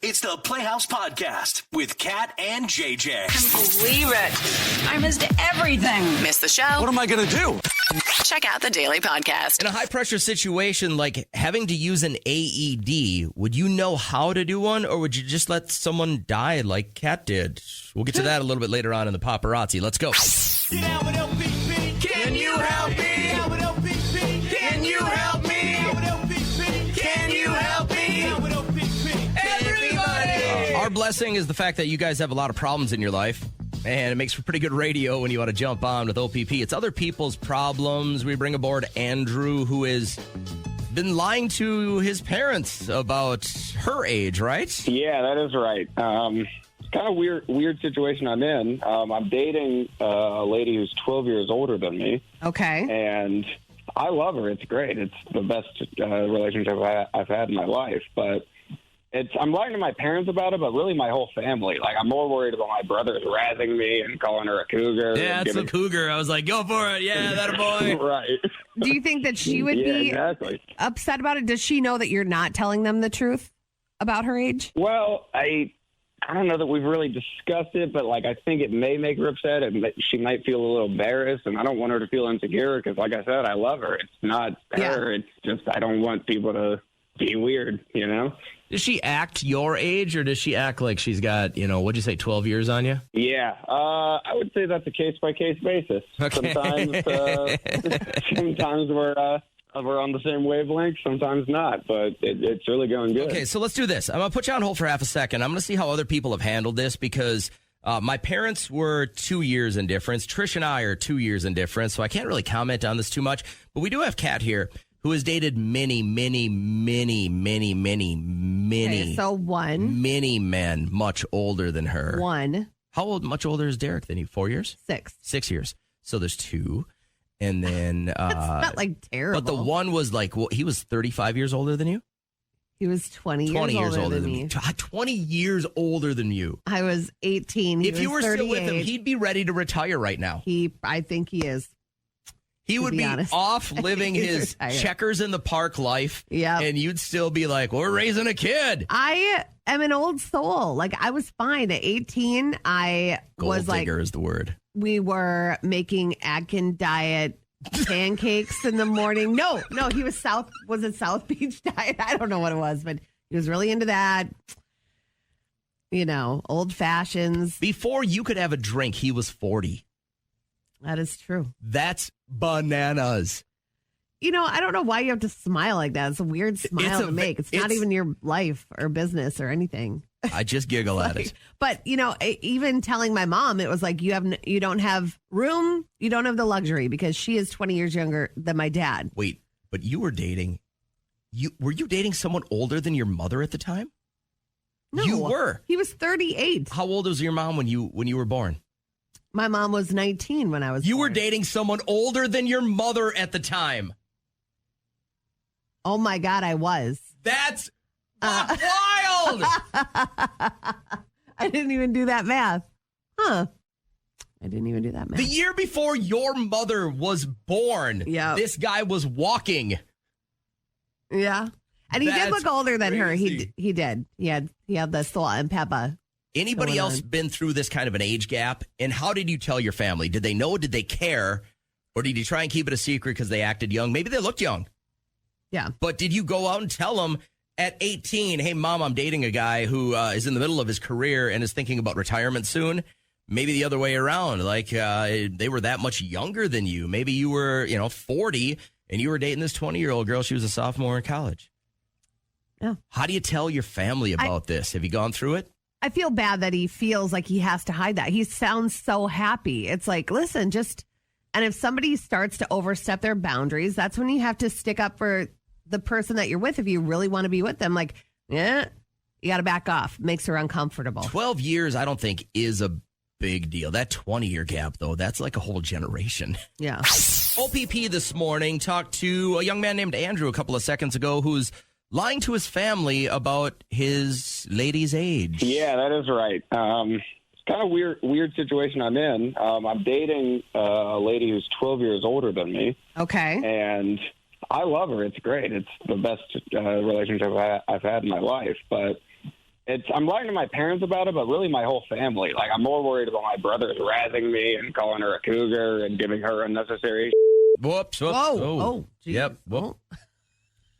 It's the Playhouse Podcast with Kat and JJ. Can't believe it. I missed everything. Missed the show? What am I going to do? Check out the Daily Podcast. In a high-pressure situation like having to use an AED, would you know how to do one, or would you just let someone die like Kat did? We'll get to that a little bit later on in the paparazzi. Let's go. Can you help me? Can you help me? Can you help me? Everybody! Our blessing is the fact that you guys have a lot of problems in your life, and it makes for pretty good radio when you want to jump on with OPP. It's other people's problems. We bring aboard Andrew, who has been lying to his parents about her age, right? Yeah, that is right. It's kind of weird situation I'm in. I'm dating a lady who's 12 years older than me. Okay. And I love her. It's great. It's the best relationship I've had in my life. But I'm lying to my parents about it, but really my whole family. Like, I'm more worried about my brothers razzing me and calling her a cougar. Yeah, it's a cougar. I was like, go for it. Yeah, that a boy. Right. Do you think that she would be exactly. upset about it? Does she know that you're not telling them the truth about her age? Well, I don't know that we've really discussed it, but, like, I think it may make her upset. She might feel a little embarrassed, and I don't want her to feel insecure because, like I said, I love her. It's not her. It's just I don't want people to be weird, you know? Does she act your age, or does she act like she's got, what'd you say, 12 years on you? Yeah, I would say that's a case-by-case basis. Okay. Sometimes we're on the same wavelength, sometimes not, but it's really going good. Okay, so let's do this. I'm going to put you on hold for half a second. I'm going to see how other people have handled this because my parents were 2 years in difference. Trish and I are 2 years in difference, so I can't really comment on this too much. But we do have Kat here, who has dated many men much older than her. One. How much older is Derek than you? 4 years? 6. 6 years. So there's 2. And then... It's not like terrible. But the one was like, well, he was 35 years older than you? He was 20 years older than me. 20 years older than you. I was 18. If you were 38. Still with him, he'd be ready to retire right now. I think he is. He would be off living his checkers in the park life. Yeah. And you'd still be like, we're raising a kid. I am an old soul. Like, I was fine. At 18, I was like... Gold digger is the word. We were making Atkins diet pancakes in the morning. No, he was South Beach diet? I don't know what it was, but he was really into that. Old fashions. Before you could have a drink, he was 40. That is true. That's bananas. I don't know why you have to smile like that. It's a weird smile to make. It's not even your life or business or anything. I just giggle at it. But, even telling my mom, it was like, you don't have room. You don't have the luxury because she is 20 years younger than my dad. Wait, but you were dating. Were you dating someone older than your mother at the time? No. You were. He was 38. How old was your mom when you were born? My mom was 19 when I was born. You were dating someone older than your mother at the time. Oh, my God, I was. That's wild. I didn't even do that math. Huh. I didn't even do that math. The year before your mother was born, this guy was walking. Yeah. And he did look older than her. He did. He had the salt and pepper. Anybody else been through this kind of an age gap? And how did you tell your family? Did they know? Did they care? Or did you try and keep it a secret because they acted young? Maybe they looked young. Yeah. But did you go out and tell them at 18, hey, Mom, I'm dating a guy who is in the middle of his career and is thinking about retirement soon? Maybe the other way around. Like they were that much younger than you. Maybe you were, 40 and you were dating this 20-year-old girl. She was a sophomore in college. Yeah. How do you tell your family about this? Have you gone through it? I feel bad that he feels like he has to hide that. He sounds so happy. It's like, listen, and if somebody starts to overstep their boundaries, that's when you have to stick up for the person that you're with. If you really want to be with them, like, you got to back off. Makes her uncomfortable. 12 years, I don't think is a big deal. That 20-year gap, though, that's like a whole generation. Yeah. OPP this morning talked to a young man named Andrew a couple of seconds ago who's lying to his family about his lady's age. Yeah, that is right. It's kind of weird situation I'm in. I'm dating a lady who's 12 years older than me. Okay. And I love her. It's great. It's the best relationship I've had in my life. But I'm lying to my parents about it, but really my whole family. Like, I'm more worried about my brothers razzing me and calling her a cougar and giving her unnecessary. Whoops. Whoa. Oh, geez. Yep. Whoop.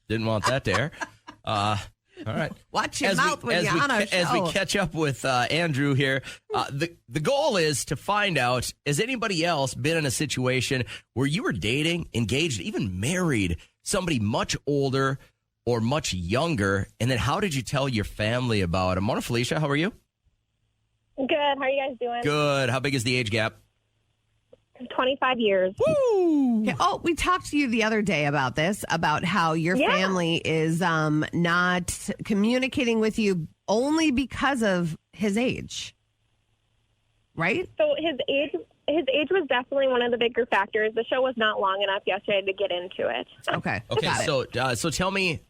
Didn't want that there. All right. Watch your mouth when you're on our show. As we catch up with Andrew here, the goal is to find out, has anybody else been in a situation where you were dating, engaged, even married somebody much older or much younger, and then how did you tell your family about it? Morning, Felicia. How are you? Good. How are you guys doing? Good. How big is the age gap? 25 years. Woo! Okay. Oh, we talked to you the other day about this, about how your family is not communicating with you only because of his age, right? So his age was definitely one of the bigger factors. The show was not long enough yesterday to get into it. Okay. Okay. Got it. So tell me,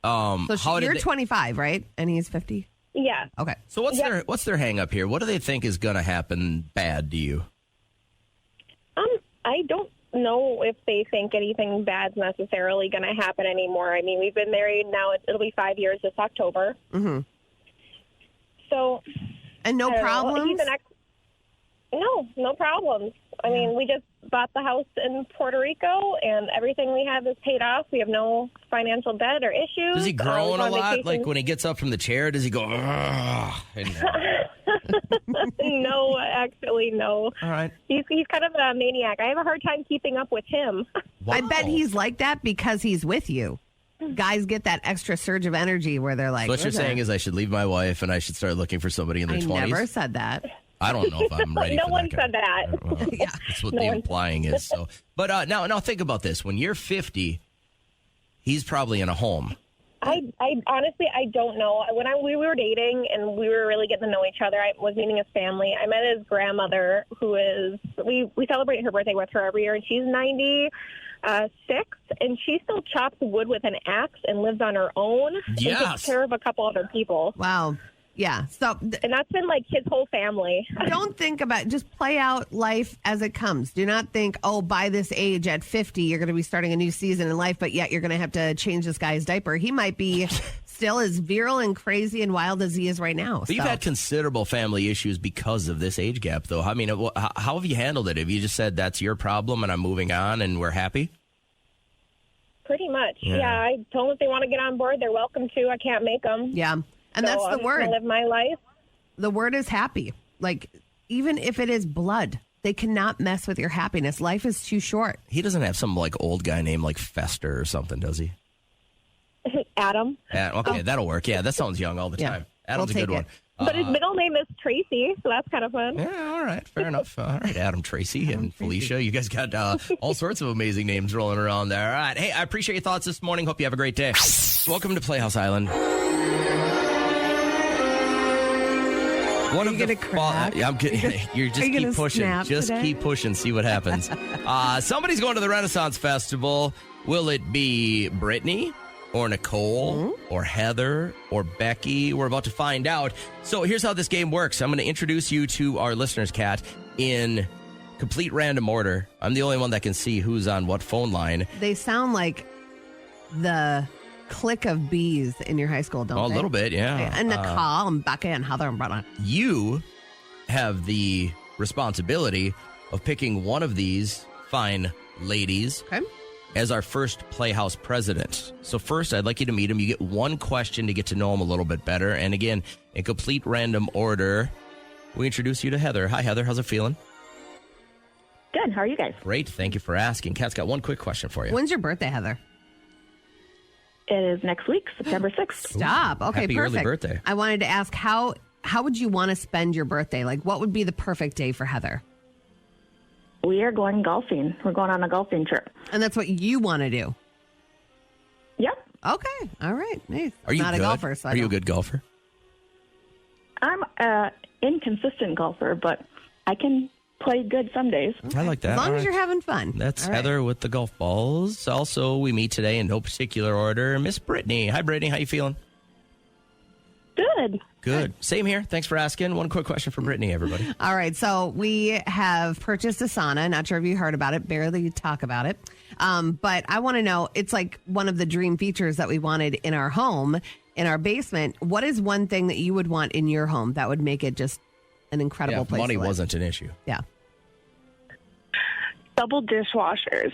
So how did you're they- 25, right? And he's 50. Yeah. Okay. So what's their hang up here? What do they think is going to happen bad to you? I don't know if they think anything bad's necessarily going to happen anymore. I mean, we've been married now; it'll be 5 years this October. Mm-hmm. So. And no I don't know. problems? He's no problems. I mean, we just bought the house in Puerto Rico, and everything we have is paid off. We have no financial debt or issues. Does he groan we a go on lot? vacation. Like when he gets up from the chair, does he go, "Ugh," and- No, actually, no. all right. He's kind of a maniac. I have a hard time keeping up with him. I bet Wow. he's like that because he's with you. Guys get that extra surge of energy where they're like, So what you're saying is I should leave my wife and I should start looking for somebody in their I 20s? never said that. I don't know if I'm ready No for one that guy. said that. Well, Yeah. that's what No the one- implying is. So, but now think about this. When you're 50, he's probably in a home. I honestly, I don't know. When we were dating and we were really getting to know each other, I was meeting his family. I met his grandmother, who is, we celebrate her birthday with her every year, and she's 96, and she still chops wood with an axe and lives on her own and Yes. takes care of a couple other people. Wow. Yeah. So And that's been like his whole family. don't think about, just play out life as it comes. Do not think, oh, by this age at 50, you're going to be starting a new season in life, but yet you're going to have to change this guy's diaper. He might be still as virile and crazy and wild as he is right now. But you've had considerable family issues because of this age gap, though. I mean, how have you handled it? Have you just said that's your problem and I'm moving on and we're happy? Pretty much. Yeah. Yeah, I told them if they want to get on board, they're welcome to. I can't make them. Yeah. And So that's I'm the just word. gonna live my life. The word is happy. Like, even if it is blood, they cannot mess with your happiness. Life is too short. He doesn't have some like old guy named like Fester or something, does he? Adam. Okay, that'll work. Yeah, that sounds young all the Yeah, time. Adam's we'll a good take one. it. But his middle name is Tracy, so that's kind of fun. Yeah, all right. Fair enough. All right, Adam Tracy and Felicia. You guys got all sorts of amazing names rolling around there. All right. Hey, I appreciate your thoughts this morning. Hope you have a great day. Welcome to Playhouse Island. One Are you gonna crack? I'm kidding. You're just Are you keep gonna pushing. snap Just today? keep pushing. See what happens. Somebody's going to the Renaissance Festival. Will it be Brittany or Nicole or Heather or Becky? We're about to find out. So here's how this game works. I'm going to introduce you to our listeners, Kat, in complete random order. I'm the only one that can see who's on what phone line. They sound like the clique of bees in your high school, don't Oh, a they? little bit, yeah. And Nicole and Becca and Heather and Brenna. You have the responsibility of picking one of these fine ladies Okay. as our first Playhouse president. So first, I'd like you to meet him. You get one question to get to know him a little bit better. And again, in complete random order, we introduce you to Heather. Hi, Heather. How's it feeling? Good. How are you guys? Great. Thank you for asking. Kat's got one quick question for you. When's your birthday, Heather? It is next week, September 6th. Stop. Okay, happy perfect. early birthday. I wanted to ask how would you want to spend your birthday? Like, what would be the perfect day for Heather? We are going golfing. We're going on a golfing trip. And that's what you want to do. Yep. Okay. All right. Nice. Are you not good? a golfer? So I Are you a don't- good golfer? I'm an inconsistent golfer, but I can play good some days. I like that. As long All as right. you're having fun. That's All right. Heather with the golf balls. Also, we meet today in no particular order. Miss Brittany. Hi, Brittany. How you feeling? Good. Good. Same here. Thanks for asking. One quick question for Brittany, everybody. All right, so we have purchased a sauna. Not sure if you heard about it. Barely talk about it. But I want to know, it's like one of the dream features that we wanted in our home. in our basement. What is one thing that you would want in your home that would make it just an incredible place money to live? wasn't an issue. Yeah. Double dishwashers.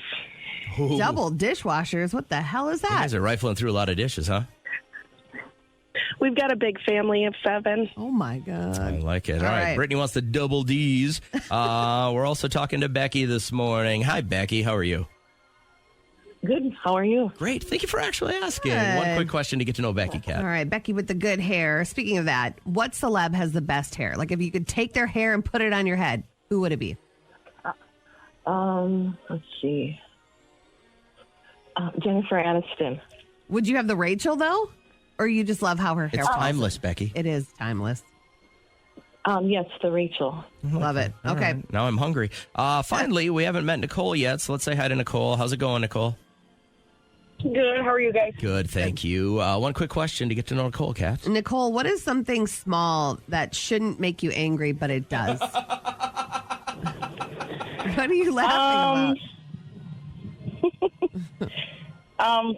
Ooh. Double dishwashers. What the hell is You that? guys are rifling through a lot of dishes, huh? We've got a big family of 7. Oh, my God. I like it. All All right. right. Brittany wants the double D's. We're also talking to Becky this morning. Hi, Becky. How are you? Good. How are you? Great. Thank you for actually asking. Good. One quick question to get to know Becky, Kat. All right, Becky with the good hair. Speaking of that, what celeb has the best hair? Like if you could take their hair and put it on your head, who would it be? Let's see. Jennifer Aniston. Would you have the Rachel though? Or you just love how her hair It's falls? timeless, Becky. It is timeless. Yes, the Rachel. Love it. All Okay. right. Now I'm hungry. Finally, we haven't met Nicole yet, so let's say hi to Nicole. How's it going, Nicole? Good. How are you guys? Good, thank you. One quick question to get to know Nicole, Kat. Nicole, what is something small that shouldn't make you angry, but it does? What are you laughing about?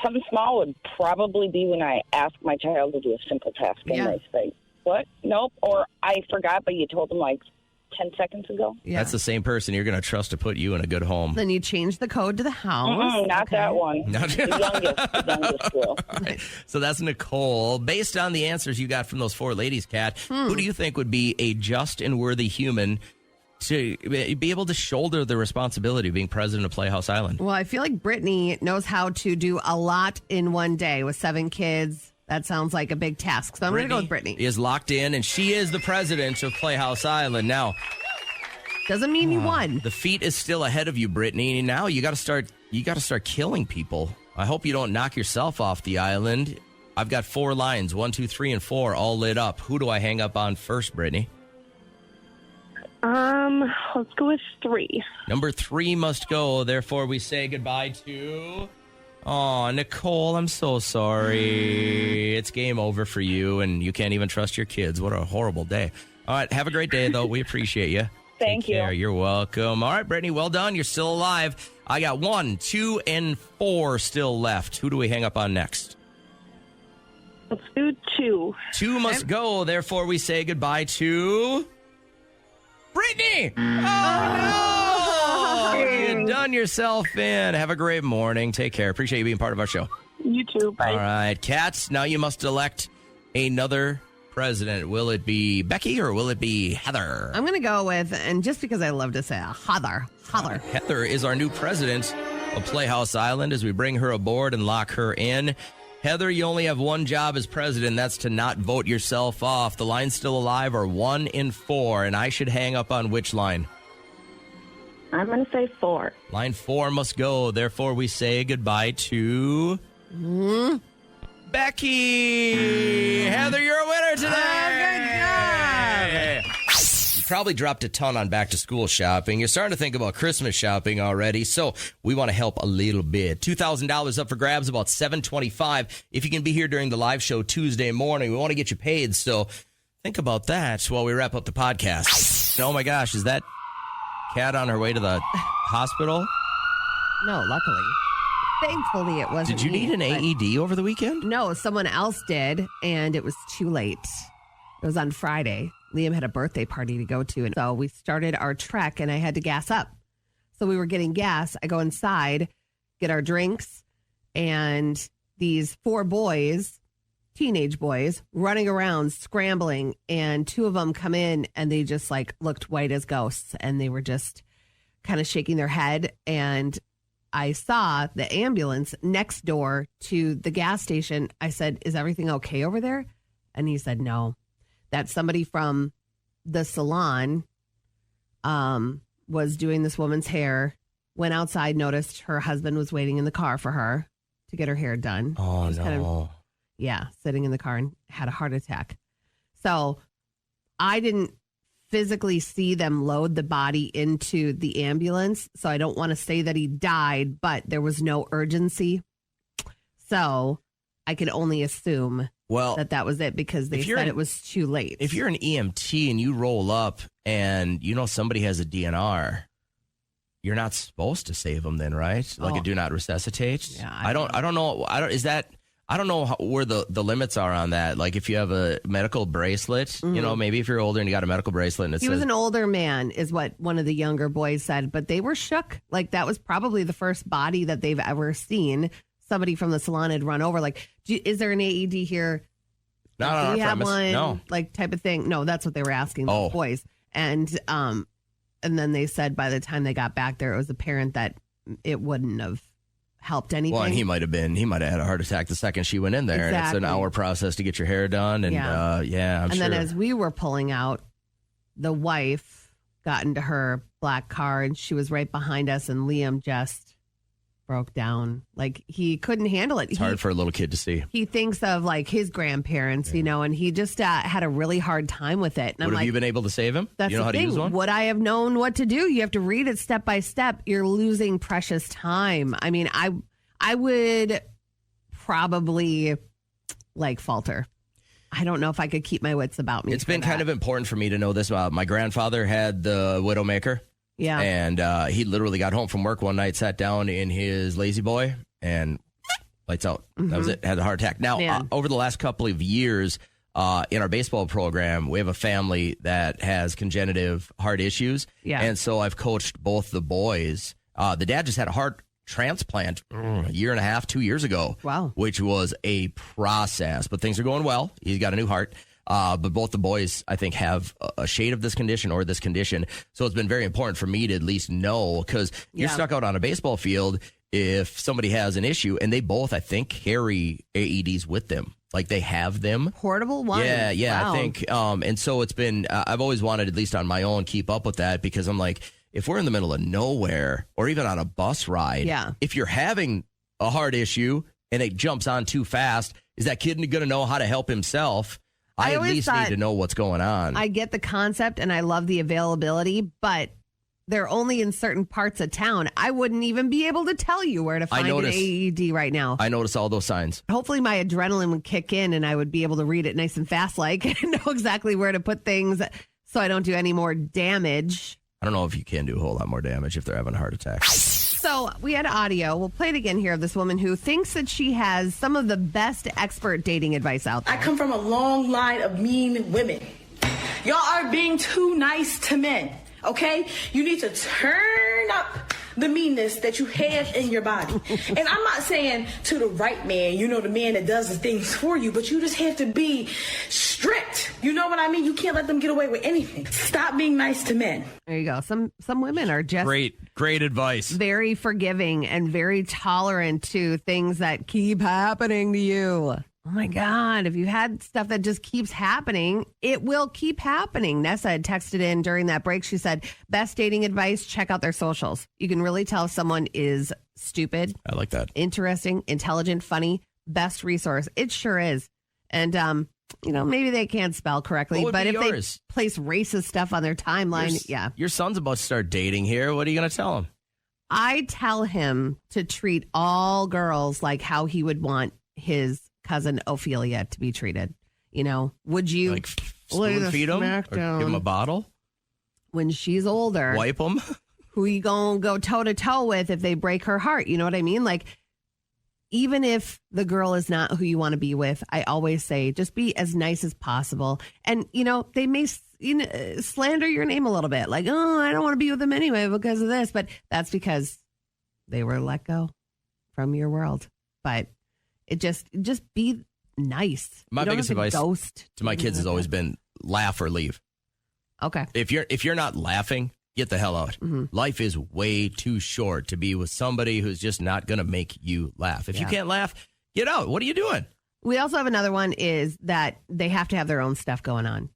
Something small would probably be when I ask my child to do a simple task and Yeah. they say, what? Nope. Or I forgot, but you told them like 10 seconds ago. Yeah. That's the same person you're going to trust to put you in a good home. Then you change the code to the house. Not Okay. that one. Not- The youngest girl. So that's Nicole. Based on the answers you got from those 4 ladies, Kat, who do you think would be a just and worthy human to be able to shoulder the responsibility of being president of Playhouse Island? Well, I feel like Brittany knows how to do a lot in one day with 7 kids. That sounds like a big task. So I'm going to go with Brittany. Is locked in, and she is the president of Playhouse Island. Now, Doesn't mean you won. the feat is still ahead of you, Brittany. Now you got to start. You got to start killing people. I hope you don't knock yourself off the island. I've got 4 lines, 1, 2, 3, and 4, all lit up. Who do I hang up on first, Brittany? Let's go with 3. Number 3 must go. Therefore, we say goodbye to. Oh, Nicole, I'm so sorry. It's game over for you, and you can't even trust your kids. What a horrible day. All right, have a great day, though. We appreciate you. Thank Take care. you. You're welcome. All right, Brittany, well done. You're still alive. I got 1, 2, and 4 still left. Who do we hang up on next? Let's do 2. 2 must go. Therefore, we say goodbye to Brittany. Oh, no! You done yourself in. Have a great morning. Take care. Appreciate you being part of our show. You too. Bye. All right, Cats, now you must elect another president. Will it be Becky or will it be Heather? I'm going to go with, and just because I love to say Heather. Heather is our new president of Playhouse Island as we bring her aboard and lock her in. Heather, you only have one job as president. That's to not vote yourself off. The lines still alive are 1 and 4, and I should hang up on which line? I'm going to say 4. Line 4 must go. Therefore, we say goodbye to Becky. Heather, you're a winner today. You probably dropped a ton on back to school shopping. You're starting to think about Christmas shopping already, so we want to help a little bit. $2,000 up for grabs, about $725. If you can be here during the live show Tuesday morning, we want to get you paid, so think about that while we wrap up the podcast. Oh my gosh, is that Cat on her way to the hospital? No, luckily. Thankfully, it wasn't Did you me, need an but- AED over the weekend? No, someone else did, and it was too late. It was on Friday. Liam had a birthday party to go to, and so we started our trek, and I had to gas up. So we were getting gas. I go inside, get our drinks, and these 4 boys, teenage boys, running around, scrambling, and 2 of them come in, and they just like looked white as ghosts, and they were just kind of shaking their head, and I saw the ambulance next door to the gas station. I said, "Is everything okay over there?" And he said, "No." That somebody from the salon was doing this woman's hair, went outside, noticed her husband was waiting in the car for her to get her hair done. Oh, Just no. kind of, sitting in the car and had a heart attack. So I didn't physically see them load the body into the ambulance. So I don't want to say that he died, but there was no urgency. So I could only assume that was it because they said it was too late. If you're an EMT and you roll up and you know somebody has a DNR, you're not supposed to save them then, right? Like a do not resuscitate. Yeah, I don't know. Is that I don't know where the limits are on that. Like if you have a medical bracelet, maybe if you're older and you got a medical bracelet and He was an older man is what one of the younger boys said, but they were shook. Like that was probably the first body that they've ever seen. Somebody from the salon had run over like, is there an AED here? No, do we have one? No. Like type of thing. No, that's what they were asking the boys. And then they said by the time they got back there, it was apparent that it wouldn't have helped anything. Well, and he might have had a heart attack the second she went in there. Exactly. And it's an hour process to get your hair done. And I'm sure. And then as we were pulling out, the wife got into her black car and she was right behind us and Liam just broke down. Like he couldn't handle it. It's hard for a little kid to see. He thinks of like his grandparents, and he just had a really hard time with it. And I'm Have like, you been able to save him? That's you know the how thing. to use one? Would I have known what to do? You have to read it step by step. You're losing precious time. I mean, I would probably falter. I don't know if I could keep my wits about me. It's been kind of important for me to know this. My grandfather had the Widowmaker. Yeah. And he literally got home from work one night, sat down in his lazy boy, and lights out. That was it. Had a heart attack. Now, over the last couple of years, in our baseball program, we have a family that has congenitive heart issues. Yeah. And so I've coached both the boys. The dad just had a heart transplant a year and a half, 2 years ago. Wow. Which was a process, but things are going well. He's got a new heart. But both the boys, I think, have a shade of this condition or this condition. So it's been very important for me to at least know, because you're stuck out on a baseball field if somebody has an issue, and they both, I think, carry AEDs with them. Like they have them. Portable ones? Yeah, Wow. I think. And so it's been, I've always wanted, at least on my own, keep up with that, because I'm like, if we're in the middle of nowhere or even on a bus ride, if you're having a heart issue and it jumps on too fast, is that kid going to know how to help himself? I at least need to know what's going on. I get the concept and I love the availability, but they're only in certain parts of town. I wouldn't even be able to tell you where to find an AED right now. I notice all those signs. Hopefully my adrenaline would kick in and I would be able to read it nice and fast, and know exactly where to put things so I don't do any more damage. I don't know if you can do a whole lot more damage if they're having a heart attack. So we had audio. We'll play it again here of this woman who thinks that she has some of the best expert dating advice out there. I come from a long line of mean women. Y'all are being too nice to men, okay? You need to turn up the meanness that you have in your body. And I'm not saying to the right man, the man that does the things for you, but you just have to be strict. You know what I mean? You can't let them get away with anything. Stop being nice to men. There you go. Some women are just great advice. Very forgiving and very tolerant to things that keep happening to you. Oh my God, if you had stuff that just keeps happening, it will keep happening. Nessa had texted in during that break. She said, best dating advice, check out their socials. You can really tell if someone is stupid. I like that. Interesting, intelligent, funny. Best resource. It sure is. And, maybe they can't spell correctly, but if they place racist stuff on their timeline, Your son's about to start dating here. What are you going to tell him? I tell him to treat all girls like how he would want his cousin Ophelia to be treated. Would you spoon feed him or give him a bottle when she's older? Wipe them. Who you gonna go toe to toe with if they break her heart? You know what I mean? Like, even if the girl is not who you want to be with, I always say just be as nice as possible. And they may slander your name a little bit, like, oh, I don't want to be with them anyway because of this, but that's because they were let go from your world. But it just be nice. My biggest advice to my kids has always been laugh or leave. Okay. If you're not laughing, get the hell out. Mm-hmm. Life is way too short to be with somebody who's just not going to make you laugh. If you can't laugh, get out. What are you doing? We also have another one is that they have to have their own stuff going on.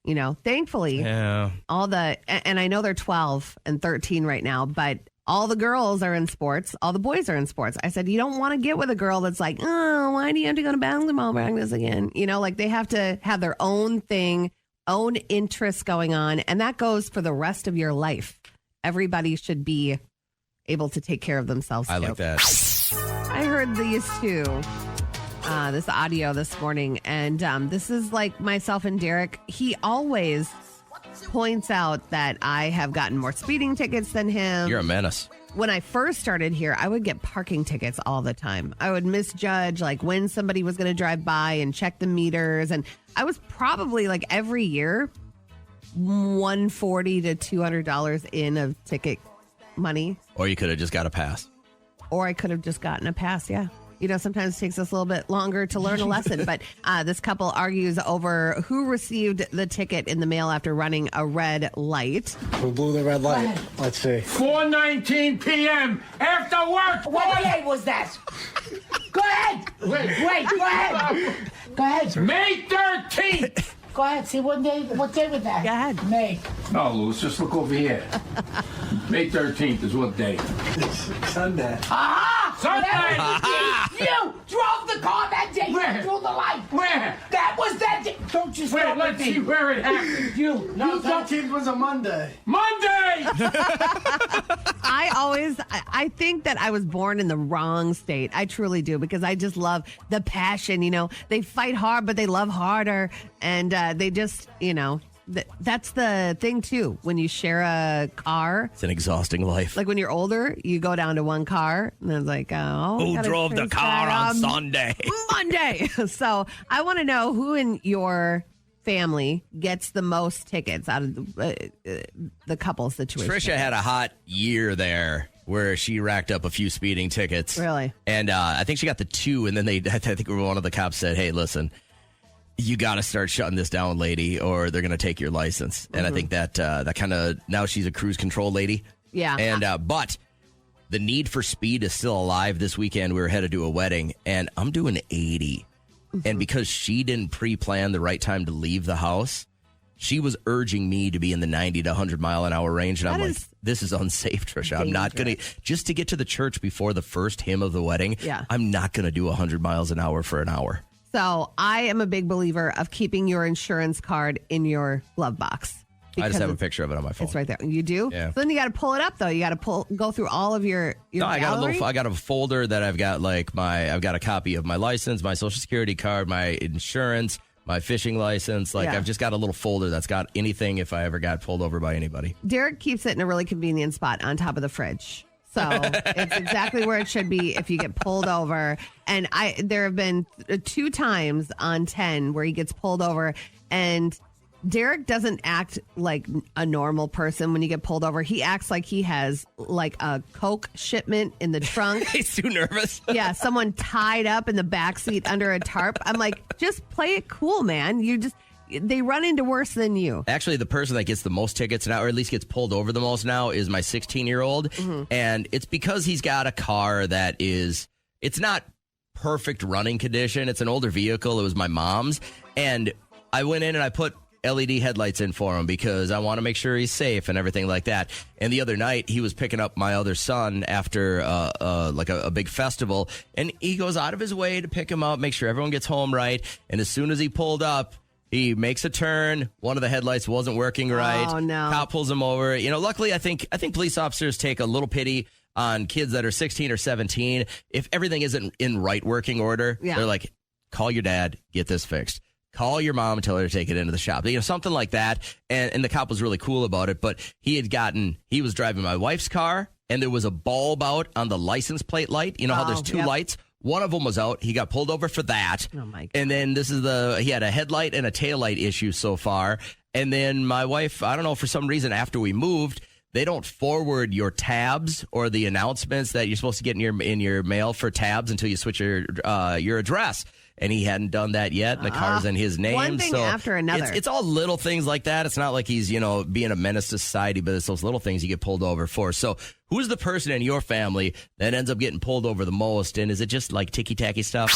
Thankfully, and I know they're 12 and 13 right now, but all the girls are in sports. All the boys are in sports. I said, you don't want to get with a girl that's like, oh, why do you have to go to basketball practice again? They have to have their own thing, own interests going on. And that goes for the rest of your life. Everybody should be able to take care of themselves. I like that. I heard these two, this audio this morning. And this is like myself and Derek. He always points out that I have gotten more speeding tickets than him. You're a menace. when I first started here, I would get parking tickets all the time. I would misjudge like when somebody was going to drive by and check the meters. And I was probably like every year, $140 to $200 in of ticket money. Or you could have just got a pass. Or I could have just gotten a pass, yeah. You know, sometimes it takes us a little bit longer to learn a lesson. But this couple argues over who received the ticket in the mail after running a red light. Who blew the red light? Let's see. 4:19 p.m. after work. What day was that? Go ahead. Wait, go ahead. Go ahead. May 13th. Go ahead. See what day was that? Go ahead. May. No, Louis, just look over here. May 13th is what day? It's Sunday. Aha! Sunday! You drove the car that day. Where? You threw the light. Where? That was that day. Don't you stop Let's with me. see where it happened. No, you don't. 13th was a Monday. Monday! I think that I was born in the wrong state. I truly do, because I just love the passion. You know, they fight hard, but they love harder. And they just, you know, that's the thing, too. When you share a car, it's an exhausting life. Like when you're older, you go down to one car and it's like, oh, who drove the car on Sunday? Monday. So I want to know who in your family gets the most tickets out of the couple situation. Trisha had a hot year there where she racked up a few speeding tickets. Really? And I think she got the 2, and then I think one of the cops said, hey, listen, you got to start shutting this down, lady, or they're going to take your license. And I think that kind of, now she's a cruise control lady. Yeah. And but the need for speed is still alive. This weekend we were headed to a wedding, and I'm doing 80. And because she didn't pre-plan the right time to leave the house, she was urging me to be in the 90 to 100 mile an hour range. And I'm like, this is unsafe, Trisha. I'm not going to, just to get to the church before the first hymn of the wedding, I'm not going to do 100 miles an hour for an hour. So I am a big believer of keeping your insurance card in your glove box. I just have a picture of it on my phone. It's right there. You do? Yeah. So then you got to pull it up, though. You got to go through all of your No, I gallery? got a folder that I've got I've got a copy of my license, my social security card, my insurance, my fishing license. I've just got a little folder that's got anything if I ever got pulled over by anybody. Derek keeps it in a really convenient spot on top of the fridge. So it's exactly where it should be if you get pulled over. And there have been 2 times on 10 where he gets pulled over, and Derek doesn't act like a normal person when you get pulled over. He acts like he has like a Coke shipment in the trunk. He's too nervous. Yeah, someone tied up in the backseat under a tarp. I'm like, just play it cool, man. They run into worse than you. Actually, the person that gets the most tickets now, or at least gets pulled over the most now, is my 16-year-old. Mm-hmm. And it's because he's got a car that it's not perfect running condition. It's an older vehicle. It was my mom's. And I went in and I put LED headlights in for him because I want to make sure he's safe and everything like that. And the other night, he was picking up my other son after a big festival, and he goes out of his way to pick him up, make sure everyone gets home right. And as soon as he pulled up, he makes a turn. One of the headlights wasn't working right. Oh, no. Cop pulls him over. You know, luckily, I think police officers take a little pity on kids that are 16 or 17. If everything isn't in right working order, they're like, call your dad, get this fixed. Call your mom and tell her to take it into the shop. You know, something like that. And the cop was really cool about it. But he was driving my wife's car, and there was a bulb out on the license plate light. You know how there's 2 lights? One of them was out. He got pulled over for that. Oh, my God. And then he had a headlight and a taillight issue so far. And then my wife, I don't know, for some reason, after we moved, they don't forward your tabs or the announcements that you're supposed to get in your mail for tabs until you switch your address. And he hadn't done that yet. And the car's in his name. One thing after another. It's all little things like that. It's not like he's, being a menace to society, but it's those little things you get pulled over for. So who's the person in your family that ends up getting pulled over the most? And is it just like ticky-tacky stuff?